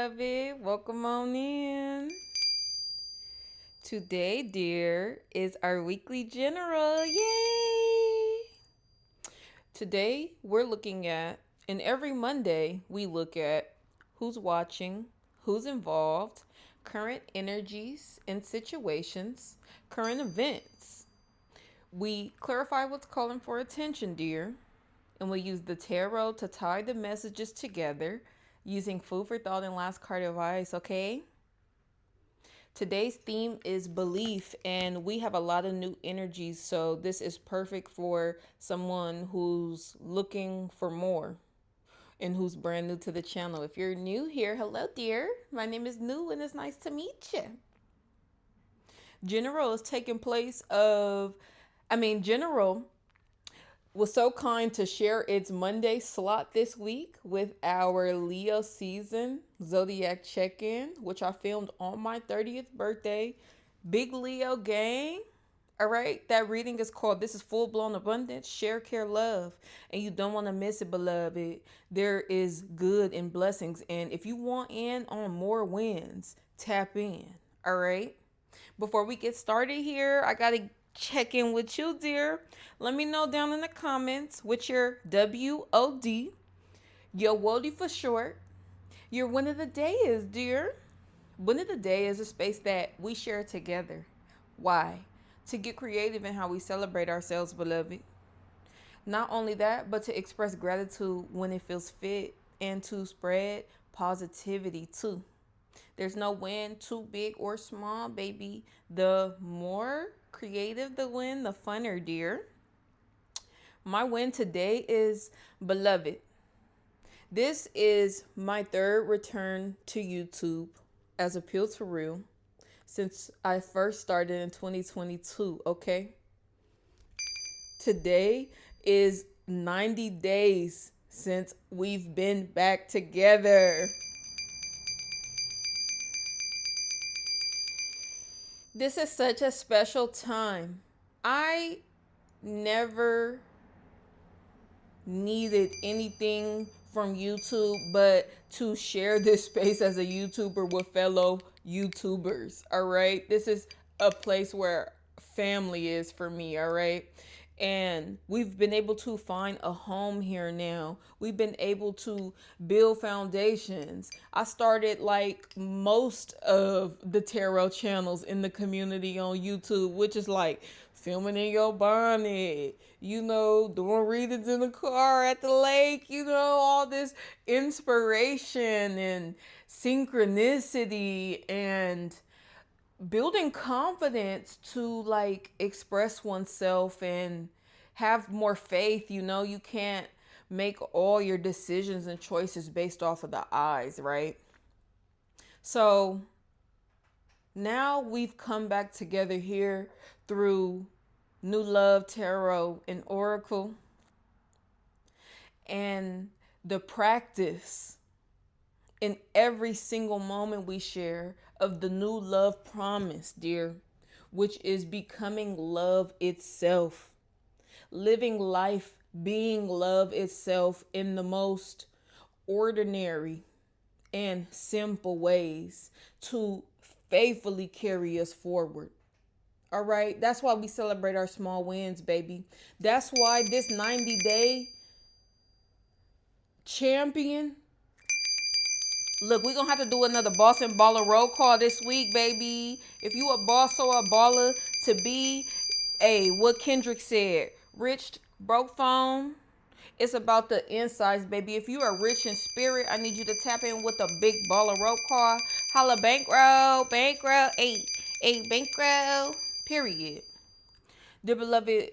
beloved. Welcome on in. Today, dear, is our weekly general. Yay! Today, we're looking at, and every Monday, we look at who's watching, who's involved, current energies and situations, current events. We clarify what's calling for attention, dear, and we use the tarot to tie the messages together using food for thought and last card advice, okay? Today's theme is belief, and we have a lot of new energies, so this is perfect for someone who's looking for more and who's brand new to the channel. If you're new here, hello, dear. My name is New, and it's nice to meet you. General is taking place of, General was so kind to share its Monday slot this week with our Leo season zodiac check-in, which I filmed on my 30th birthday. Big Leo gang. All right, that reading is called This is Full Blown Abundance, Share, Care, Love. And you don't want to miss it, beloved. There is good and blessings. And if you want in on more wins, tap in. All right. Before we get started here, I got to check in with you, dear. Let me know down in the comments what your WOD, your WODY for short, your win of the day is, dear. Win of the day is a space that we share together. Why? To get creative in how we celebrate ourselves, beloved. Not only that, but to express gratitude when it feels fit and to spread positivity too. There's no win too big or small, baby. The more creative the win, the funner, dear. My win today is beloved. This is my third return to YouTube as Appeal to Real since I first started in 2022, okay? Today is 90 days since we've been back together. This is such a special time. I never needed anything from YouTube but to share this space as a YouTuber with fellow YouTubers. All right. This is a place where family is for me. All right. And we've been able to find a home here now. We've been able to build foundations. I started like most of the tarot channels in the community on YouTube, which is like filming in your bonnet, doing readings in the car at the lake, all this inspiration and synchronicity and building confidence to like express oneself and have more faith. You can't make all your decisions and choices based off of the eyes, right? So now we've come back together here through New Love Tarot and Oracle, and the practice in every single moment we share of the new love promise, dear, which is becoming love itself, living life, being love itself in the most ordinary and simple ways to faithfully carry us forward. All right. That's why we celebrate our small wins, baby. That's why this 90-day champion. Look, we're going to have to do another boss and baller roll call this week, baby. If you a boss or a baller to be, what Kendrick said, rich, broke phone. It's about the insides, baby. If you are rich in spirit, I need you to tap in with a big baller roll call. Holla, bankroll, bankroll, period. Dear beloved,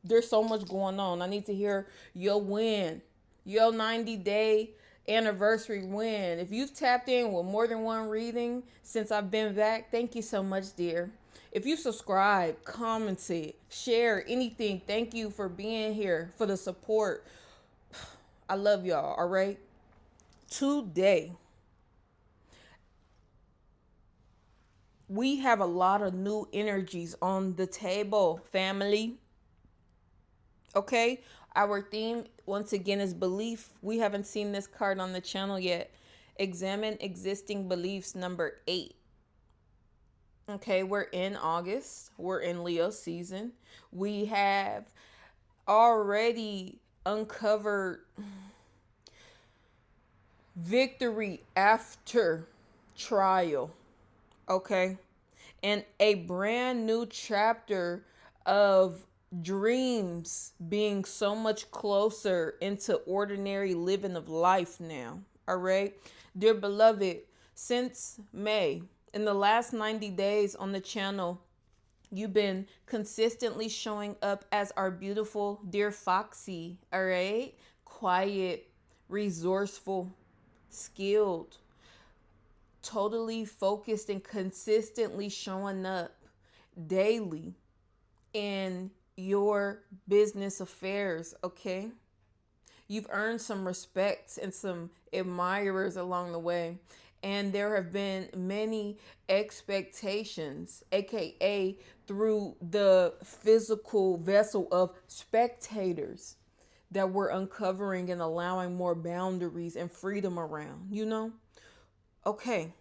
there's so much going on. I need to hear your win, your 90-day anniversary win. If you've tapped in with more than one reading since I've been back, thank you so much, dear. If you subscribe, commented, share anything, thank you for being here, for the support. I love y'all, all right? Today, we have a lot of new energies on the table, family. Okay? Our theme, once again, is belief. We haven't seen this card on the channel yet. Examine existing beliefs, number 8. Okay, we're in August. We're in Leo season. We have already uncovered victory after trial. Okay, and a brand new chapter of dreams being so much closer into ordinary living of life now. All right, dear beloved, since May, in the last 90 days on the channel, you've been consistently showing up as our beautiful dear Foxy. All right, quiet, resourceful, skilled, totally focused, and consistently showing up daily in your business affairs. Okay, you've earned some respect and some admirers along the way, and there have been many expectations, aka through the physical vessel of spectators, that we're uncovering and allowing more boundaries and freedom around, Okay,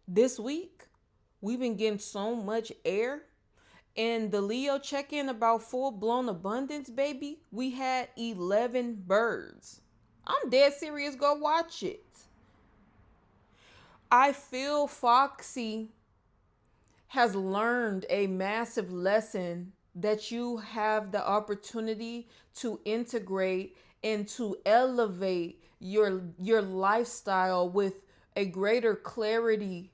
this week we've been getting so much air. And the Leo check-in about full-blown abundance, baby, we had 11 birds. I'm dead serious. Go watch it. I feel Foxy has learned a massive lesson that you have the opportunity to integrate and to elevate your lifestyle with a greater clarity.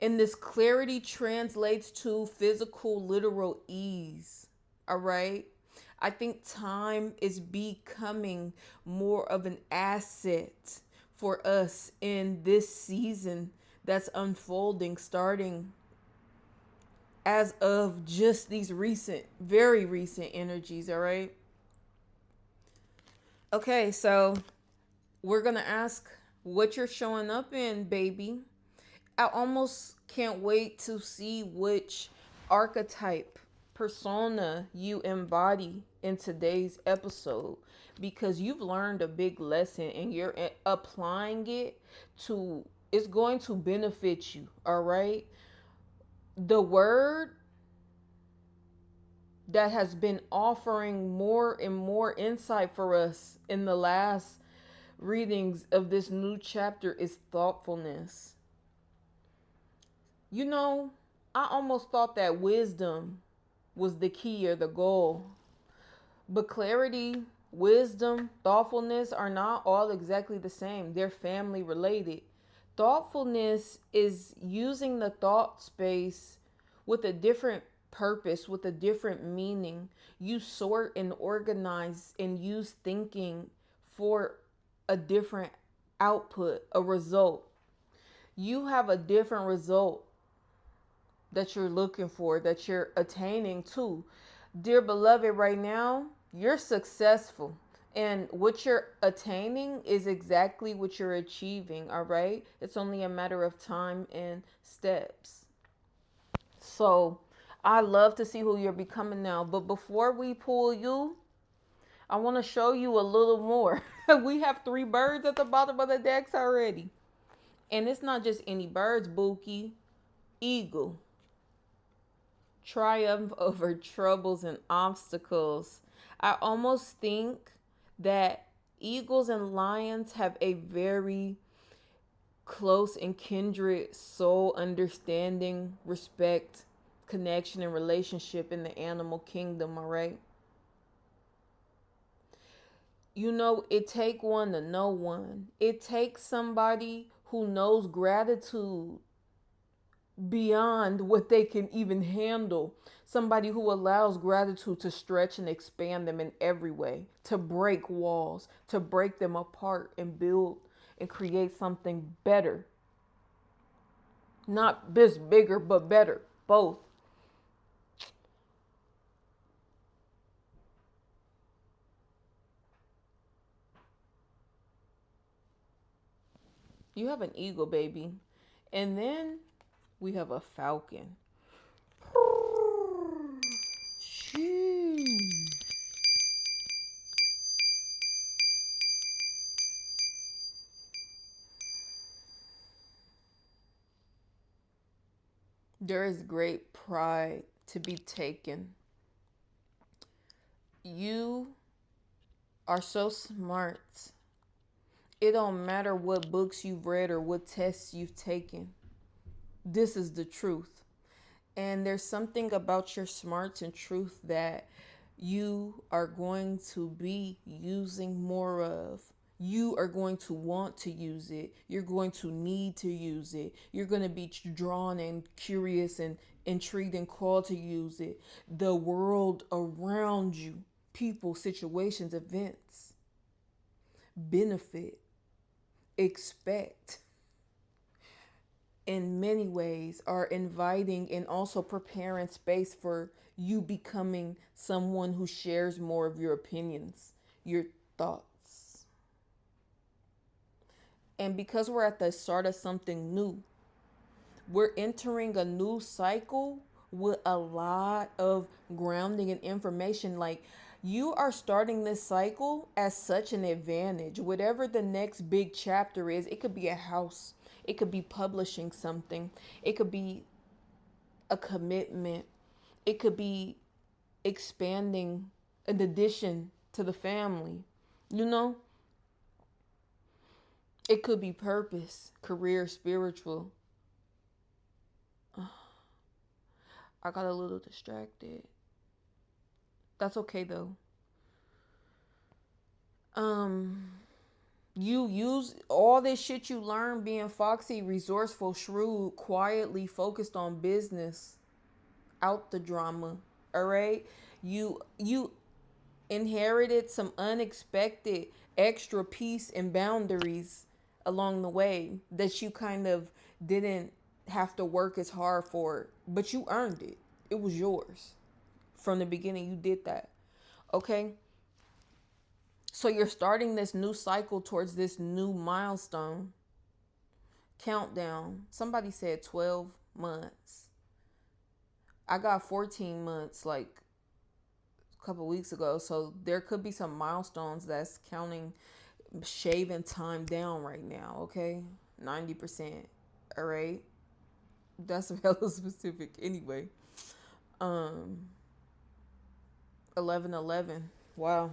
And this clarity translates to physical, literal ease. All right. I think time is becoming more of an asset for us in this season that's unfolding, starting as of just these recent, very recent energies. All right. Okay. So we're going to ask what you're showing up in, baby. I almost can't wait to see which archetype persona you embody in today's episode, because you've learned a big lesson and you're applying it to, it's going to benefit you. All right. The word that has been offering more and more insight for us in the last readings of this new chapter is thoughtfulness. I almost thought that wisdom was the key or the goal. But clarity, wisdom, thoughtfulness are not all exactly the same. They're family related. Thoughtfulness is using the thought space with a different purpose, with a different meaning. You sort and organize and use thinking for a different output, a result. You have a different result that you're looking for, that you're attaining to. Dear beloved, right now, you're successful. And what you're attaining is exactly what you're achieving, all right? It's only a matter of time and steps. So I love to see who you're becoming now. But before we pull you, I want to show you a little more. We have 3 birds at the bottom of the decks already. And it's not just any birds, Bookie. Eagle. Triumph over troubles and obstacles. I almost think that eagles and lions have a very close and kindred soul understanding, respect, connection, and relationship in the animal kingdom, all right? It takes one to know one. It takes somebody who knows gratitude beyond what they can even handle. Somebody who allows gratitude to stretch and expand them in every way, to break walls, to break them apart and build and create something better. Not just bigger, but better. Both. You have an eagle, baby. And then we have a falcon. There is great pride to be taken. You are so smart. It don't matter what books you've read or what tests you've taken. This is the truth. And there's something about your smarts and truth that you are going to be using more of. You are going to want to use it. You're going to need to use it. You're going to be drawn and curious and intrigued and called to use it. The world around you, people, situations, events, benefit, expect, in many ways are inviting and also preparing space for you becoming someone who shares more of your opinions, your thoughts. And because we're at the start of something new, we're entering a new cycle with a lot of grounding and information. Like, you are starting this cycle as such an advantage. Whatever the next big chapter is, it could be a house, it could be publishing something, it could be a commitment, it could be expanding an addition to the family. You know, it could be purpose, career, spiritual. I got a little distracted. That's okay though. Um, you use all this shit you learn being foxy, resourceful, shrewd, quietly focused on business, out the drama. All right? You inherited some unexpected extra peace and boundaries along the way that you kind of didn't have to work as hard for, but you earned it. It was yours. From the beginning you did that. Okay? So you're starting this new cycle towards this new milestone. Countdown. Somebody said 12 months. I got 14 months like a couple weeks ago. So there could be some milestones that's counting, shaving time down right now. Okay? 90%. All right? That's hella specific anyway. 11/11. Wow.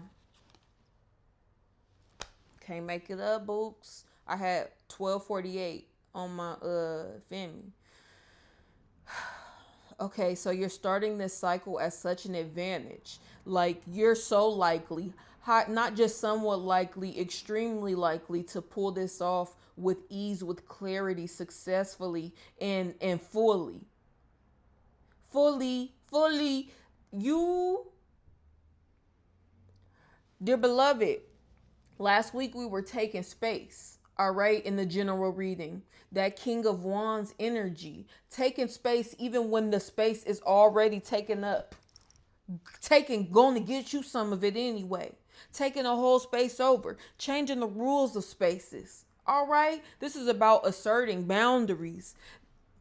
Can't make it up, books. I had 12:48 on my Femi. Okay, so you're starting this cycle as such an advantage. Like, you're so likely, not just somewhat likely, extremely likely to pull this off with ease, with clarity, successfully, and fully. Fully. You, dear beloved, last week we were taking space, all right, in the general reading. That King of Wands energy, taking space even when the space is already taken up. Going to get you some of it anyway. Taking a whole space over, changing the rules of spaces. All right, this is about asserting boundaries.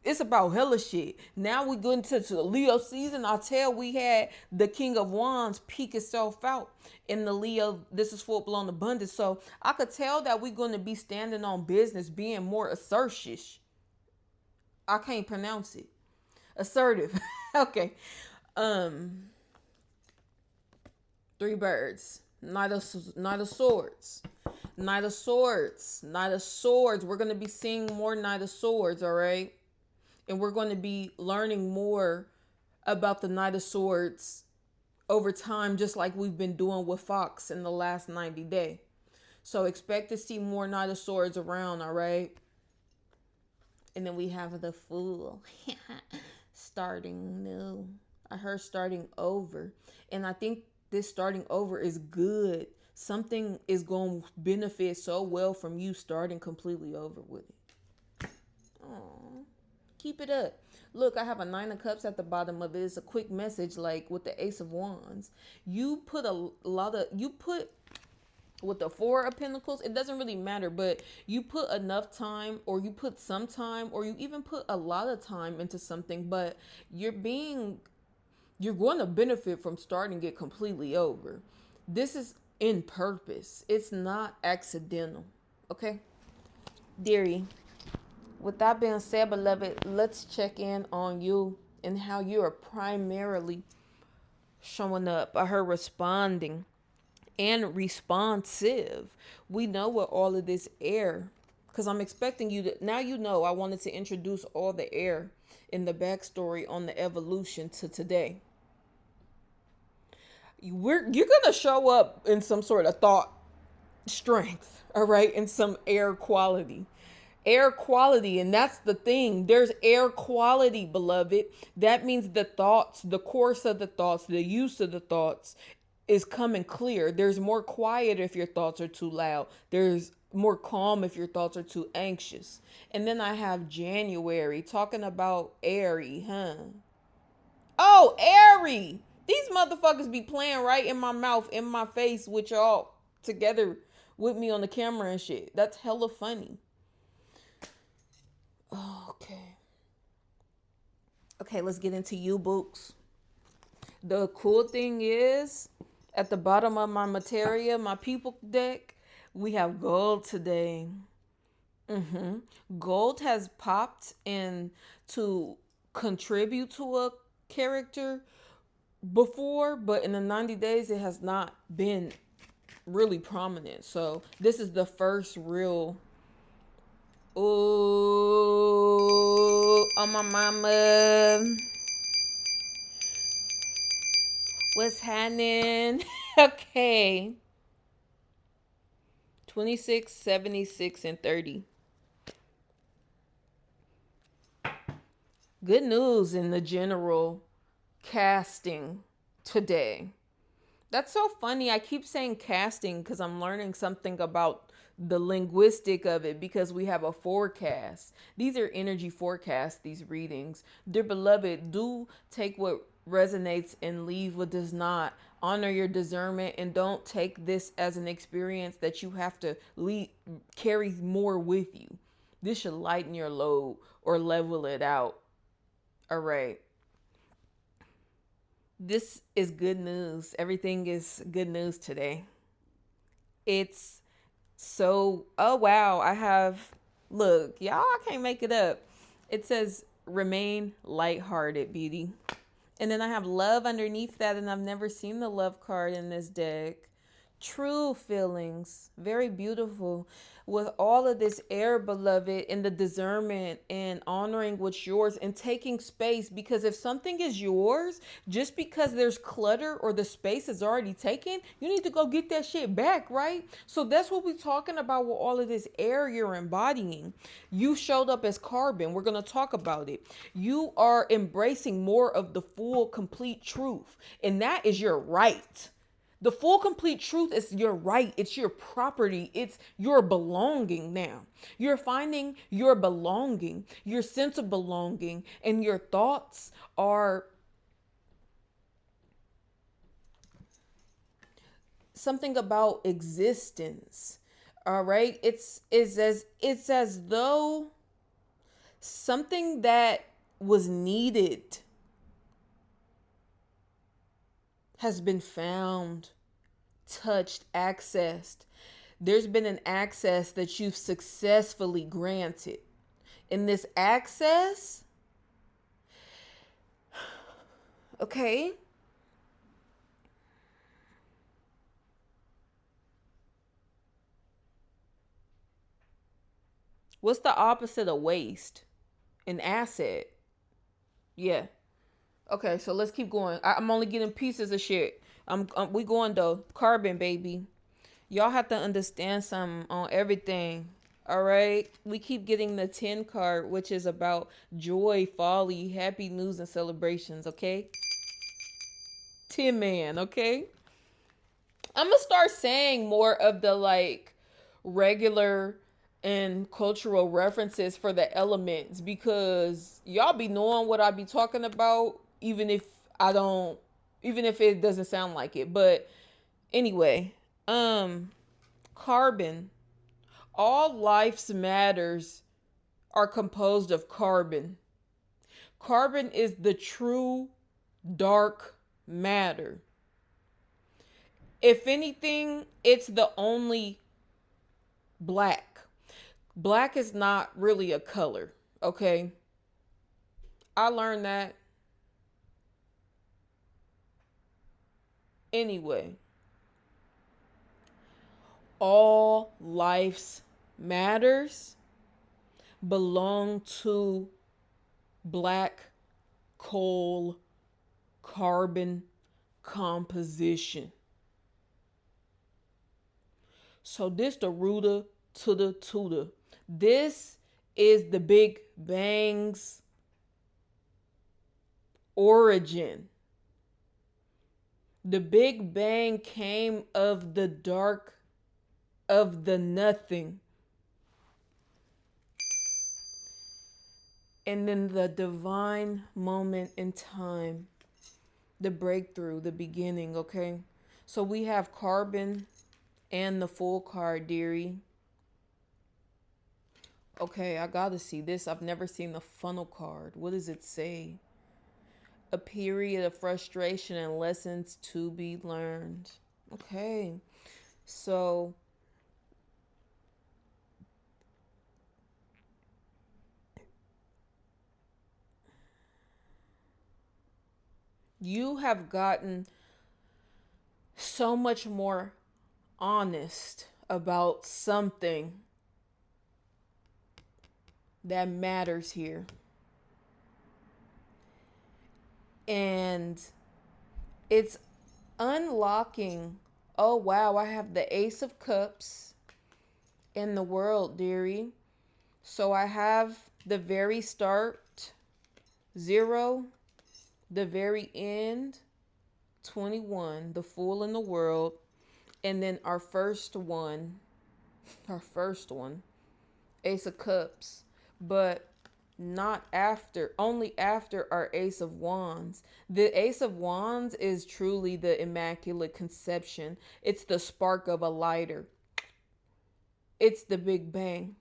It's about hella shit. Now we go into the Leo season. I tell we had the King of Wands peek itself out in the Leo. This is full blown abundance. So I could tell that we're going to be standing on business, being more assertive. I can't pronounce it. Assertive. Okay. Um, Three birds. Knight of Swords. Knight of Swords. Knight of Swords. We're going to be seeing more Knight of Swords, all right? And we're going to be learning more about the Knight of Swords over time, just like we've been doing with Fox in the last 90 days. So expect to see more Knight of Swords around, all right? And then we have the Fool. Starting new. I heard starting over. And I think this starting over is good. Something is going to benefit so well from you starting completely over with it. Aww. Keep it up. Look, I have a 9 of Cups at the bottom of it. It's a quick message, like with the Ace of Wands. You put with the 4 of Pentacles, it doesn't really matter, but you put enough time, or you put some time, or you even put a lot of time into something, but you're going to benefit from starting it completely over. This is in purpose. It's not accidental. Okay? Dearie, With that being said, beloved, let's check in on you and how you are primarily showing up. I heard responding and responsive. We know what all of this air, because I'm expecting you to, now you know I wanted to introduce all the air in the backstory on the evolution to today. You're gonna show up in some sort of thought strength, all right, in some air quality. And that's the thing, there's air quality, beloved. That means the thoughts, the course of the thoughts, the use of the thoughts is coming clear. There's more quiet if your thoughts are too loud. There's more calm if your thoughts are too anxious. And then I have January talking about airy, huh? Oh, airy. These motherfuckers be playing right in my mouth, in my face with y'all together with me on the camera and shit. That's hella funny. Oh, okay. Okay, let's get into you, books. The cool thing is, at the bottom of my materia, my people deck, we have gold today. Gold has popped in to contribute to a character before, but in the 90 days, it has not been really prominent. So this is the first real. Ooh, oh my mama. What's happening? Okay. 26, 76, and 30. Good news in the general casting today. That's so funny. I keep saying casting because I'm learning something about the linguistic of it, because we have a forecast. These are energy forecasts, these readings. Dear beloved, do take what resonates and leave what does not. Honor your discernment and don't take this as an experience that you have to carry more with you. This should lighten your load or level it out. All right. This is good news. Everything is good news today. It's so, oh wow, I have, look, y'all, I can't make it up. It says remain lighthearted, beauty. And then I have love underneath that, and I've never seen the love card in this deck. True feelings, very beautiful. With all of this air, beloved, and the discernment and honoring what's yours and taking space, because if something is yours, just because there's clutter or the space is already taken, you need to go get that shit back, right? So that's what we're talking about with all of this air you're embodying. You showed up as carbon. We're going to talk about it. You are embracing more of the full, complete truth, and that is your right. The full, complete truth is your right. It's your property. It's your belonging now. You're finding your belonging, your sense of belonging, and your thoughts are something about existence. All right? It's as though something that was needed has been found, touched, accessed. There's been an access that you've successfully granted. In this access, okay, what's the opposite of waste? An asset. Yeah. Okay, so let's keep going. I'm only getting pieces of shit. We going though. Carbon, baby. Y'all have to understand something on everything. All right. We keep getting the 10 card, which is about joy, folly, happy news, and celebrations. Okay. 10 man. Okay. I'm gonna start saying more of the like regular and cultural references for the elements, because y'all be knowing what I be talking about, even if I don't, even if it doesn't sound like it. But anyway, carbon. All life's matters are composed of carbon. Carbon is the true dark matter. If anything, it's the only black. Black is not really a color, okay? I learned that anyway. All life's matters belong to black coal carbon composition. So this the rooter to the tutor. This is the Big Bang's origin. The Big Bang came of the dark of the nothing. And then the divine moment in time, the breakthrough, the beginning, okay? So we have carbon and the full card, dearie. Okay, I gotta see this. I've never seen the funnel card. What does it say? A period of frustration and lessons to be learned. Okay, so you have gotten so much more honest about something that matters here. And it's unlocking. Oh, wow, I have the Ace of Cups in the world, dearie. So I have the very start, 0, the very end, 21, the Fool in the world, and then our first one, Ace of Cups, but not after, only after our Ace of Wands. The Ace of Wands is truly the Immaculate Conception. It's the spark of a lighter. It's the Big Bang.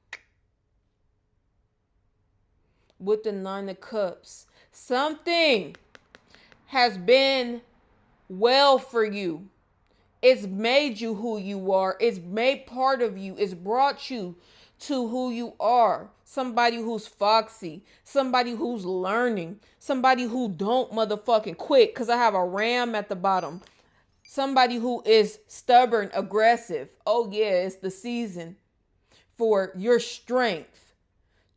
With the Nine of Cups, something has been well for you. It's made you who you are. It's made part of you. It's brought you to who you are. Somebody who's foxy. Somebody who's learning. Somebody who don't motherfucking quit. Because I have a ram at the bottom. Somebody who is stubborn, aggressive. Oh yeah, it's the season for your strength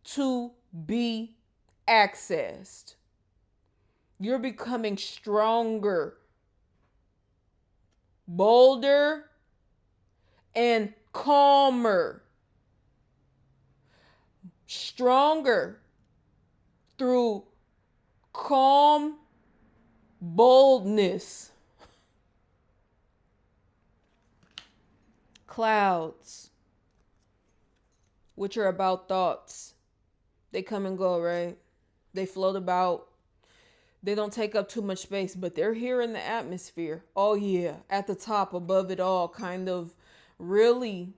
to be accessed. You're becoming stronger, bolder, and calmer. Stronger through calm boldness. Clouds, which are about thoughts. They come and go, right? They float about. They don't take up too much space, but they're here in the atmosphere. Oh yeah, at the top, above it all, kind of really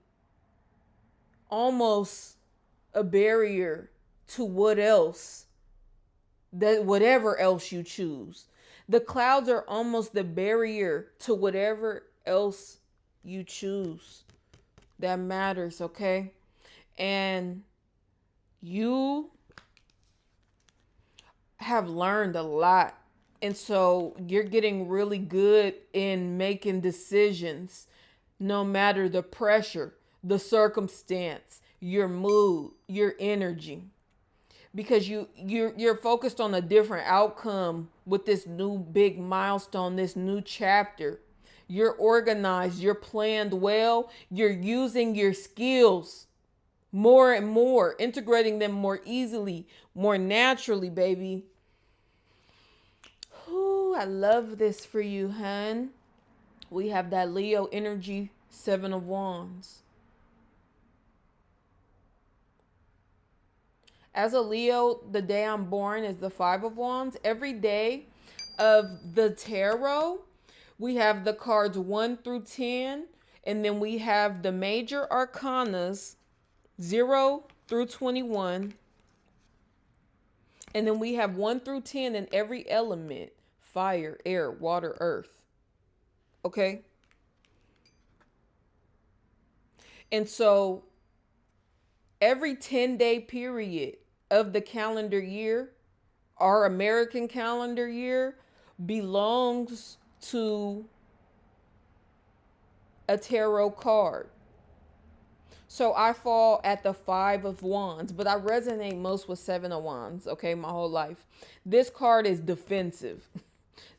almost a barrier to whatever else you choose. The clouds are almost the barrier to whatever else you choose that matters, okay? And you have learned a lot. And so you're getting really good in making decisions no matter the pressure, the circumstance, your mood, your energy. Because you're focused on a different outcome with this new big milestone, this new chapter. You're organized, you're planned well, you're using your skills more and more, integrating them more easily, more naturally, baby. Ooh, I love this for you, hun. We have that Leo energy, 7 of Wands. As a Leo, the day I'm born is the 5 of Wands. Every day of the tarot, we have the cards 1 through 10, and then we have the major arcanas 0 through 21. And then we have 1 through 10 in every element: fire, air, water, earth. Okay? And so Every 10-day period of the calendar year, our American calendar year, belongs to a tarot card. So I fall at the 5 of Wands, but I resonate most with 7 of Wands, okay, my whole life. This card is defensive.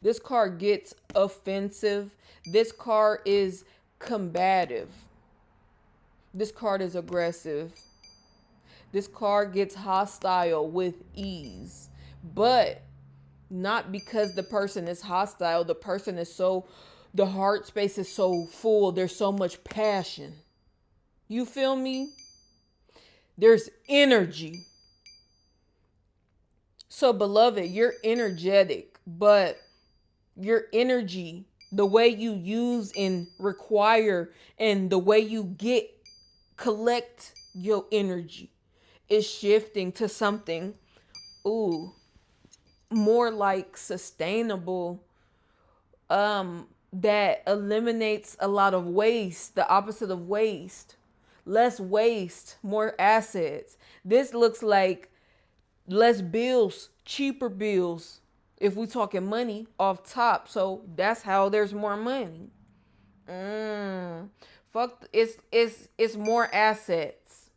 This card gets offensive. This card is combative. This card is aggressive. This card gets hostile with ease. But not because the person is hostile. The person is the heart space is so full. There's so much passion. You feel me? There's energy. So, beloved, you're energetic, but your energy, the way you use and require, and the way you collect your energy is shifting to something, ooh, more like sustainable, that eliminates a lot of waste, the opposite of waste. Less waste, more assets. This looks like less bills, cheaper bills. If we talking money off top, so that's how there's more money. Fuck, it's more assets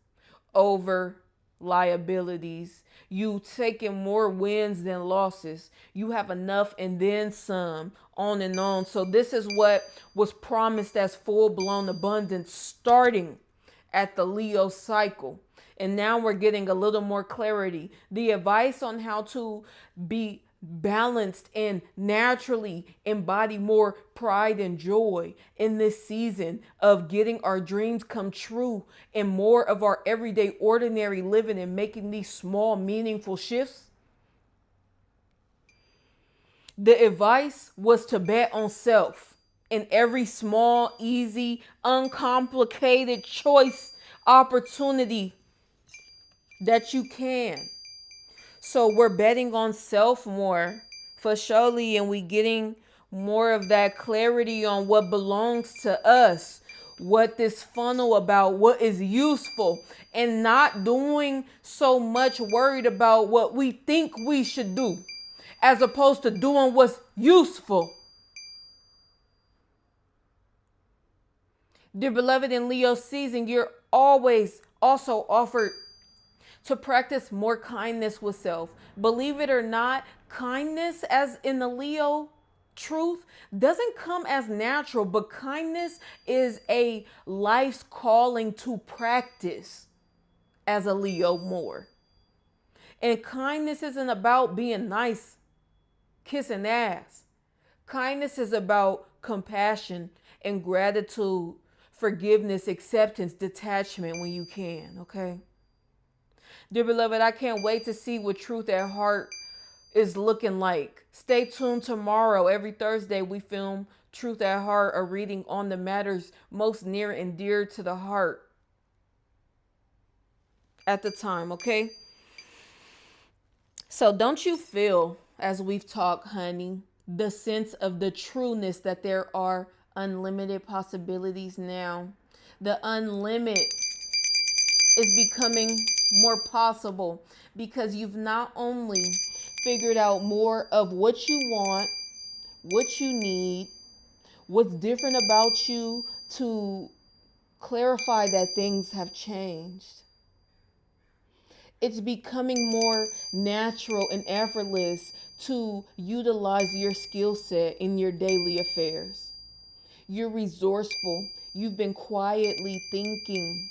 over liabilities. You taking more wins than losses. You have enough and then some, on and on. So this is what was promised as full-blown abundance starting at the Leo cycle. And now we're getting a little more clarity. The advice on how to be balanced and naturally embody more pride and joy in this season of getting our dreams come true and more of our everyday ordinary living and making these small meaningful shifts. The advice was to bet on self in every small, easy, uncomplicated choice opportunity that you can. So we're betting on self more for surely, and we getting more of that clarity on what belongs to us, what this funnel about, what is useful, and not doing so much worried about what we think we should do as opposed to doing what's useful. Dear beloved, in Leo season, you're always also offered to practice more kindness with self. Believe it or not, kindness, as in the Leo truth, doesn't come as natural, but kindness is a life's calling to practice as a Leo more. And kindness isn't about being nice, kissing ass. Kindness is about compassion and gratitude, forgiveness, acceptance, detachment when you can, okay? Dear beloved, I can't wait to see what Truth at Heart is looking like. Stay tuned tomorrow. Every Thursday we film Truth at Heart, a reading on the matters most near and dear to the heart at the time, okay? So don't you feel, as we've talked, honey, the sense of the trueness that there are unlimited possibilities now? The unlimited is becoming more possible because you've not only figured out more of what you want, what you need, what's different about you to clarify that things have changed. It's becoming more natural and effortless to utilize your skill set in your daily affairs. You're resourceful. You've been quietly thinking.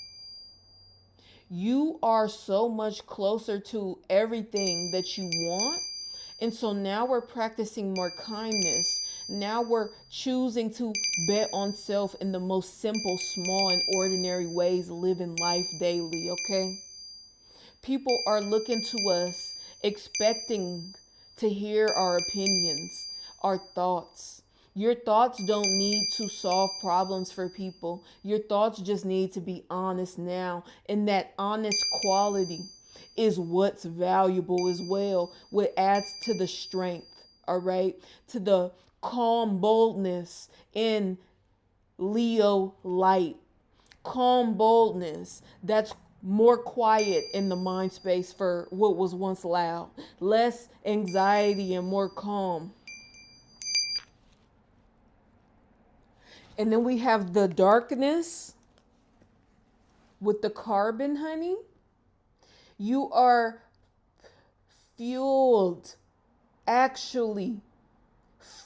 You are so much closer to everything that you want. And so now we're practicing more kindness. Now we're choosing to bet on self in the most simple, small, and ordinary ways, living life daily, okay? People are looking to us, expecting to hear our opinions, our thoughts. Your thoughts don't need to solve problems for people. Your thoughts just need to be honest now. And that honest quality is what's valuable as well, what adds to the strength, all right? To the calm boldness in Leo light. Calm boldness that's more quiet in the mind space for what was once loud, less anxiety and more calm. And then we have the darkness with the carbon, honey. You are fueled, actually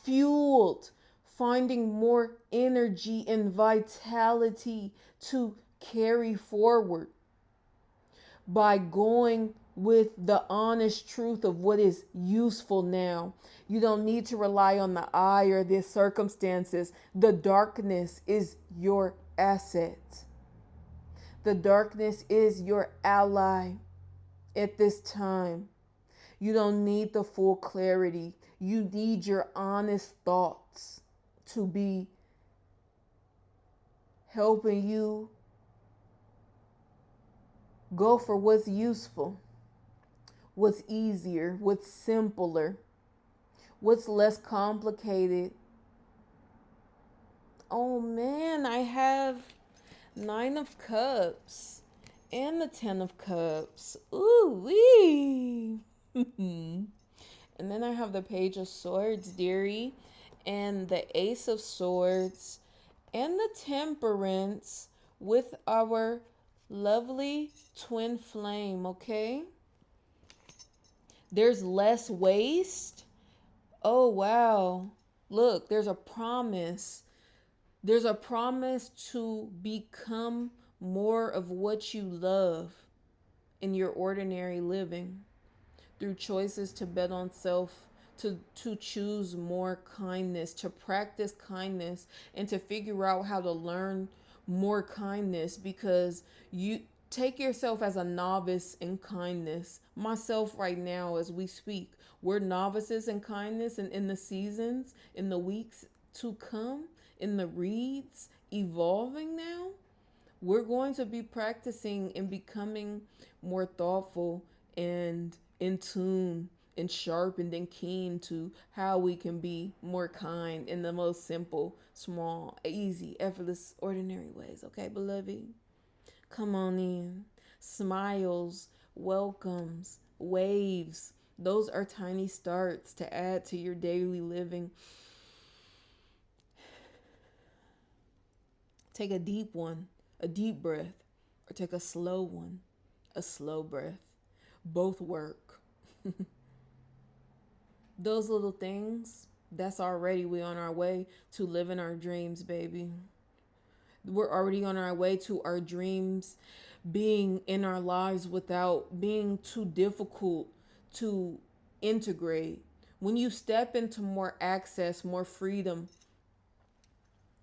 fueled, finding more energy and vitality to carry forward by going with the honest truth of what is useful now. You don't need to rely on the eye or the circumstances. The darkness is your asset. The darkness is your ally at this time. You don't need the full clarity. You need your honest thoughts to be helping you go for what's useful, what's easier, what's simpler, what's less complicated. Oh man, I have 9 of Cups and the 10 of Cups. Ooh wee. And then I have the Page of Swords, dearie, and the Ace of Swords, and the Temperance with our lovely twin flame, okay? There's less waste. Oh, wow. Look, there's a promise. There's a promise to become more of what you love in your ordinary living through choices to bet on self, to choose more kindness, to practice kindness, and to figure out how to learn more kindness, because you take yourself as a novice in kindness. Myself right now as we speak, we're novices in kindness, and in the seasons, in the weeks to come, in the reads evolving now, we're going to be practicing and becoming more thoughtful and in tune and sharpened and keen to how we can be more kind in the most simple, small, easy, effortless, ordinary ways. Okay, beloved? Come on in. Smiles, welcomes, waves. Those are tiny starts to add to your daily living. Take a deep one, a deep breath, or take a slow one, a slow breath. Both work. Those little things, that's already we on our way to living our dreams, baby. We're already on our way to our dreams being in our lives without being too difficult to integrate. When you step into more access, more freedom,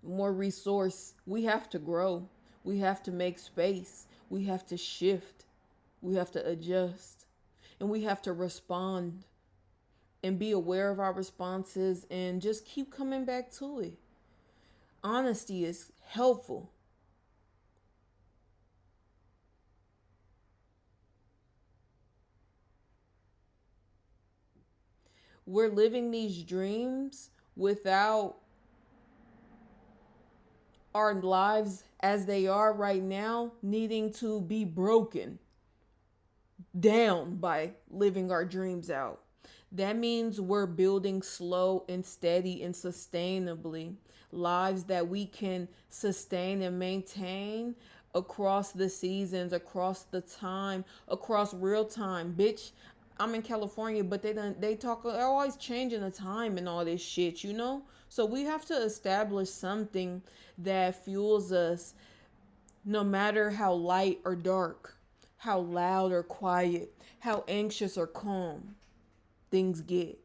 more resource, we have to grow. We have to make space. We have to shift. We have to adjust. And we have to respond and be aware of our responses and just keep coming back to it. Honesty is helpful. We're living these dreams without our lives as they are right now needing to be broken down by living our dreams out. That means we're building slow and steady and sustainably lives that we can sustain and maintain across the seasons, across the time, across real time. Bitch, I'm in California, but they talk, they're always changing the time and all this shit, you know? So we have to establish something that fuels us no matter how light or dark, how loud or quiet, how anxious or calm things get.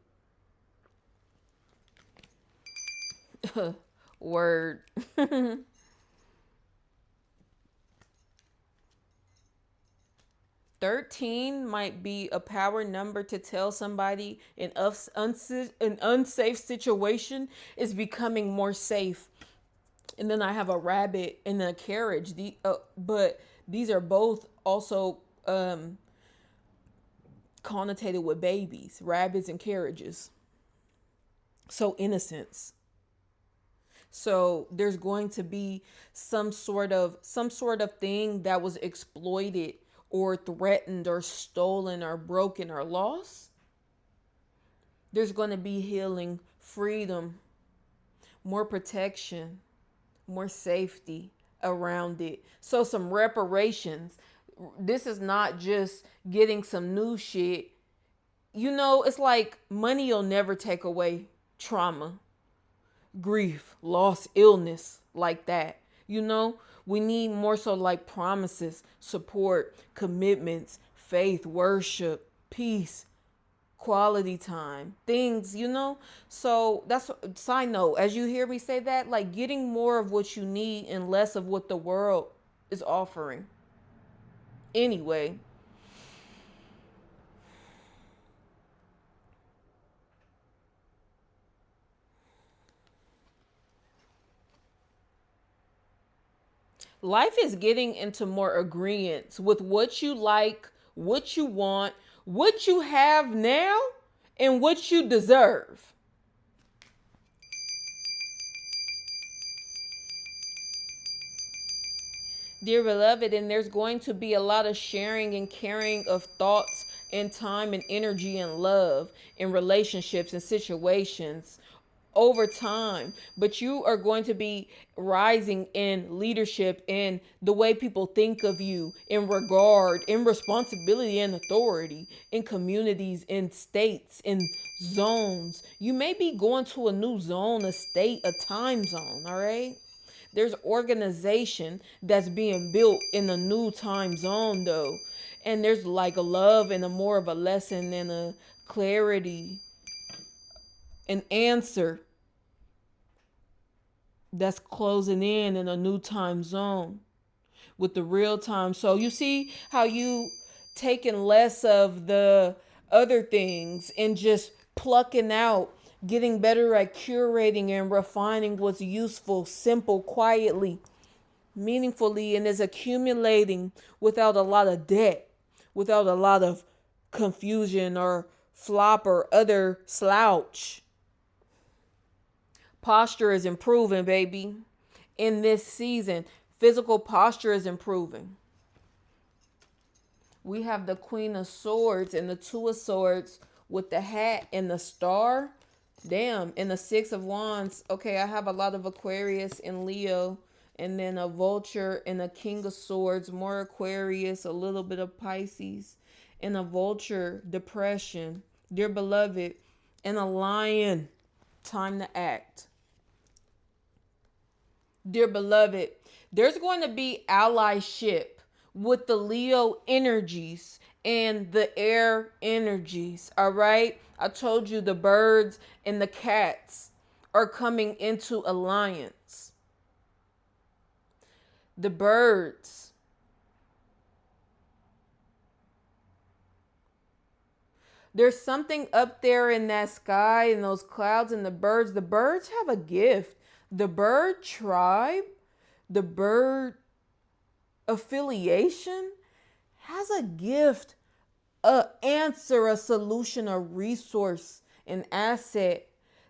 Word. 13 might be a power number to tell somebody an unsafe situation is becoming more safe. And then I have a rabbit and a carriage. But these are both also connotated with babies, rabbits and carriages. So innocence. So there's going to be some sort of thing that was exploited or threatened or stolen or broken or lost. There's going to be healing, freedom, more protection, more safety around it. So some reparations. This is not just getting some new shit. It's like money will never take away trauma, grief, loss, illness like that. We need more so like promises, support, commitments, faith, worship, peace, quality time, things. So that's side note. As you hear me say that, like getting more of what you need and less of what the world is offering. Anyway, life is getting into more agreements with what you like, what you want, what you have now, and what you deserve. Dear beloved, and there's going to be a lot of sharing and caring of thoughts and time and energy and love in relationships and situations over time. But you are going to be rising in leadership in the way people think of you, in regard, in responsibility and authority, in communities, in states, in zones. You may be going to a new zone, a state, a time zone, all right? There's organization that's being built in a new time zone though. And there's like a love and a more of a lesson and a clarity, an answer that's closing in a new time zone with the real time. So you see how you taking less of the other things and just plucking out, getting better at curating and refining what's useful, simple, quietly, meaningfully, and is accumulating without a lot of debt, without a lot of confusion or flop or other slouch. Posture is improving, baby. In this season, physical posture is improving. We have the Queen of Swords and the Two of Swords with the hat and the star. Damn, and the Six of Wands. Okay, I have a lot of Aquarius and Leo, and then a Vulture and a King of Swords, more Aquarius, a little bit of Pisces, and a Vulture, depression, dear beloved, and a Lion, time to act. Dear beloved, there's going to be allyship with the Leo energies and the air energies. All right. I told you the birds and the cats are coming into alliance. The birds. There's something up there in that sky and those clouds and the birds. The birds have a gift. The bird tribe, the bird affiliation has a gift, a answer, a solution, a resource, an asset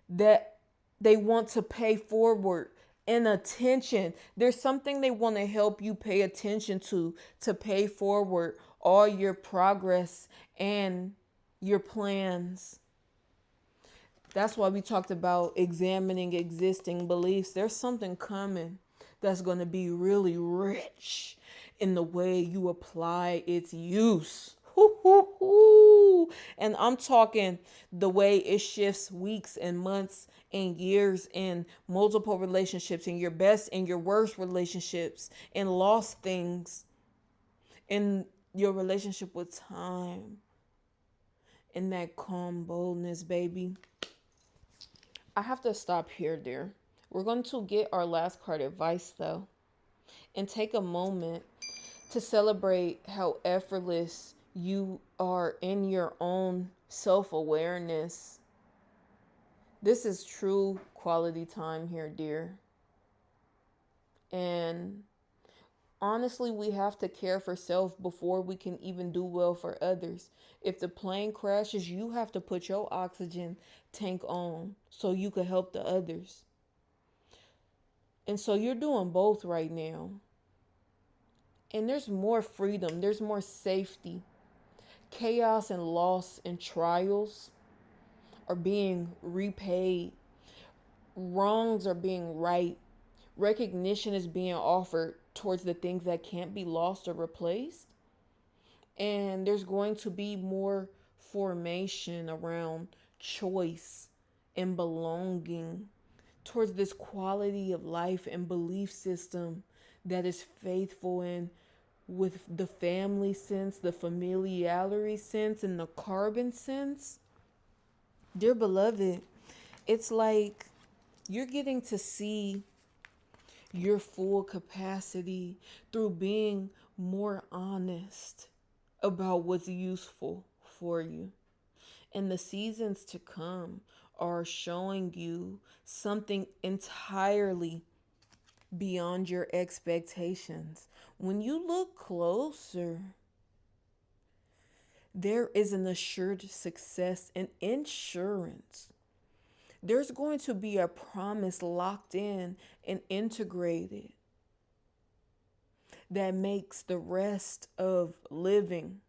that they want to pay forward, and attention. There's something they want to help you pay attention to pay forward all your progress and your plans. That's why we talked about examining existing beliefs. There's something coming that's going to be really rich in the way you apply its use. And I'm talking the way it shifts weeks and months and years in multiple relationships, in your best and your worst relationships, and lost things in your relationship with time, in that calm boldness, baby. I have to stop here, dear. We're going to get our last card advice, though, and take a moment to celebrate how effortless you are in your own self-awareness. This is true quality time here, dear. And honestly, we have to care for self before we can even do well for others. If the plane crashes, you have to put your oxygen tank on so you can help the others. And so you're doing both right now. And there's more freedom, there's more safety. Chaos and loss and trials are being repaid, wrongs are being right, recognition is being offered towards the things that can't be lost or replaced. And there's going to be more formation around choice and belonging towards this quality of life and belief system that is faithful in with the family sense, the familiarity sense, and the carbon sense. Dear beloved, it's like you're getting to see your full capacity through being more honest about what's useful for you. And the seasons to come are showing you something entirely beyond your expectations. When you look closer, there is an assured success and insurance. There's going to be a promise locked in and integrated that makes the rest of living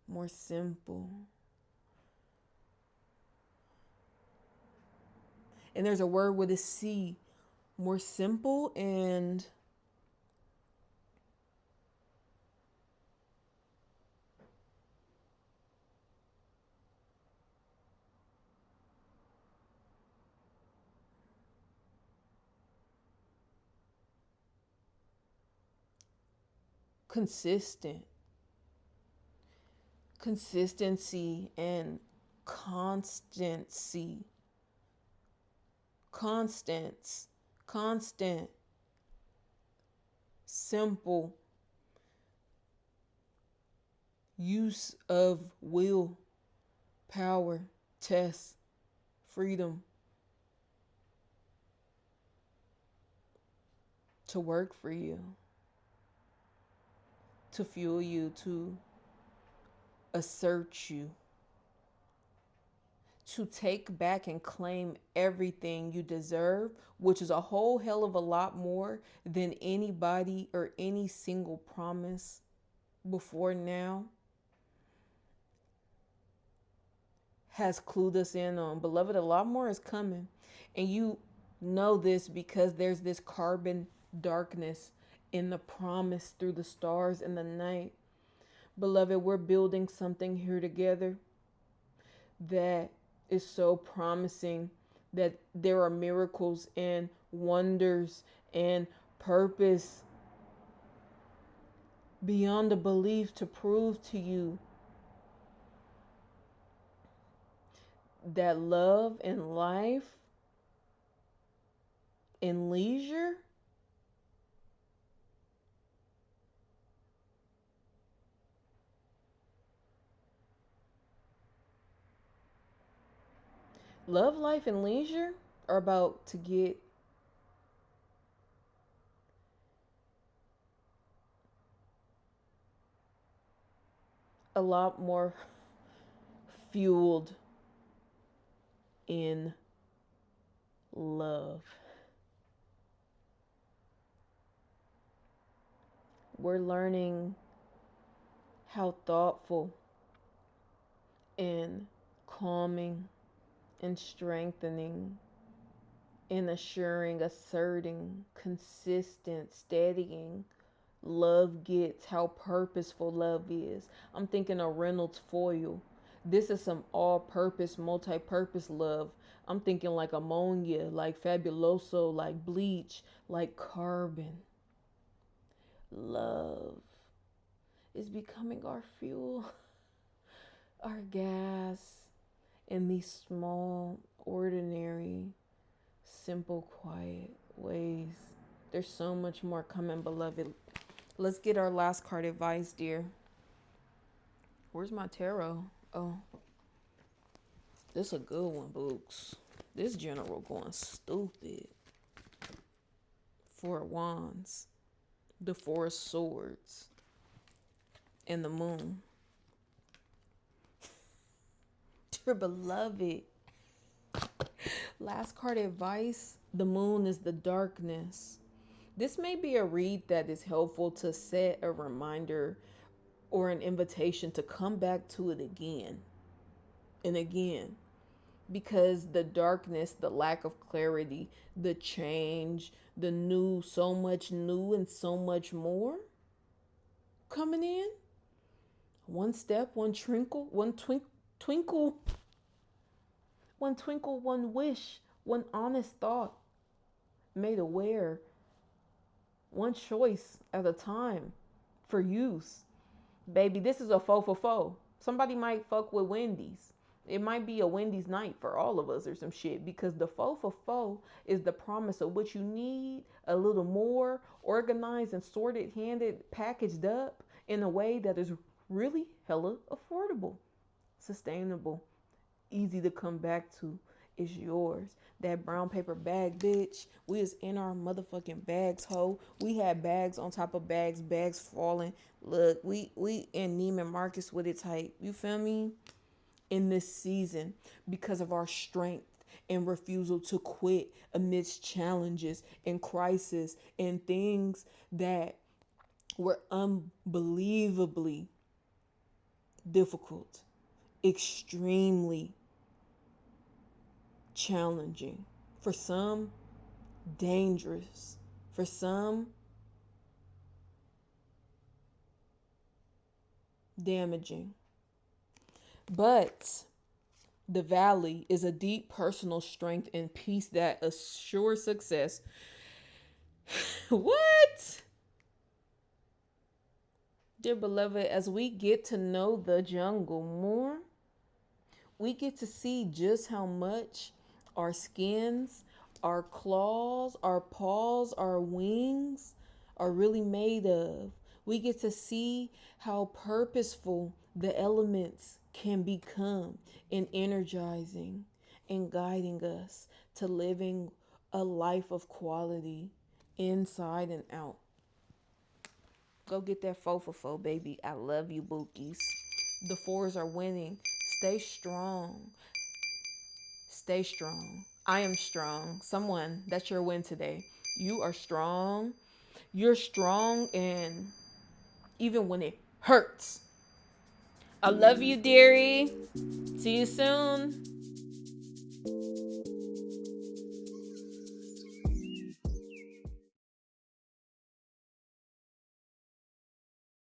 more simple. And there's a word with a C, more simple and consistent. Consistency and constancy. Constance. Constant. Simple. Use of will, power, test, freedom to work for you, to fuel you, to assert you, to take back and claim everything you deserve, which is a whole hell of a lot more than anybody or any single promise before now has clued us in on. Beloved, a lot more is coming. And you know this because there's this carbon darkness in the promise through the stars in the night. Beloved, we're building something here together that is so promising, that there are miracles and wonders and purpose beyond a belief to prove to you that love and life and leisure love, life, and leisure are about to get a lot more fueled in love. We're learning how thoughtful and calming and strengthening and assuring, asserting, consistent, steadying love gets, how purposeful love is. I'm thinking of Reynolds foil. This is some all-purpose, multi-purpose love. I'm thinking like ammonia, like fabuloso, like bleach, like carbon. Love is becoming our fuel, our gas in these small, ordinary, simple, quiet ways. There's so much more coming, beloved. Let's get our last card advice, dear. Where's my tarot? Oh, this is a good one, books. This general going stupid. Four of Wands, the Four of Swords, and the Moon. Dear beloved, last card advice, The moon is the darkness. This may be a read that is helpful to set a reminder or an invitation to come back to it again and again, because the darkness, the lack of clarity, the change, the new, so much new and so much more coming in. One step, one twinkle, twinkle, one twinkle, one wish, one honest thought made aware, one choice at a time for use. Baby, this is a foe for foe. Somebody might fuck with Wendy's. It might be a Wendy's night for all of us or some shit, because the foe for foe is the promise of what you need a little more organized and sorted, handed, packaged up in a way that is really hella affordable, sustainable, easy to come back to. Is yours. That brown paper bag, bitch. We is in our motherfucking bags, ho. We had bags on top of bags, bags falling. Look, we in Neiman Marcus with it tight. You feel me? In this season, because of our strength and refusal to quit amidst challenges and crisis and things that were unbelievably difficult, extremely challenging, for some dangerous, for some damaging. But the valley is a deep personal strength and peace that assures success. What? Dear beloved, as we get to know the jungle more, we get to see just how much our skins, our claws, our paws, our wings are really made of. We get to see how purposeful the elements can become in energizing and guiding us to living a life of quality inside and out. Go get that foe for foe, baby. I love you, bookies. The fours are winning. Stay strong. Stay strong. I am strong. Someone, that's your win today. You are strong. You're strong, and even when it hurts. I love you, dearie. See you soon.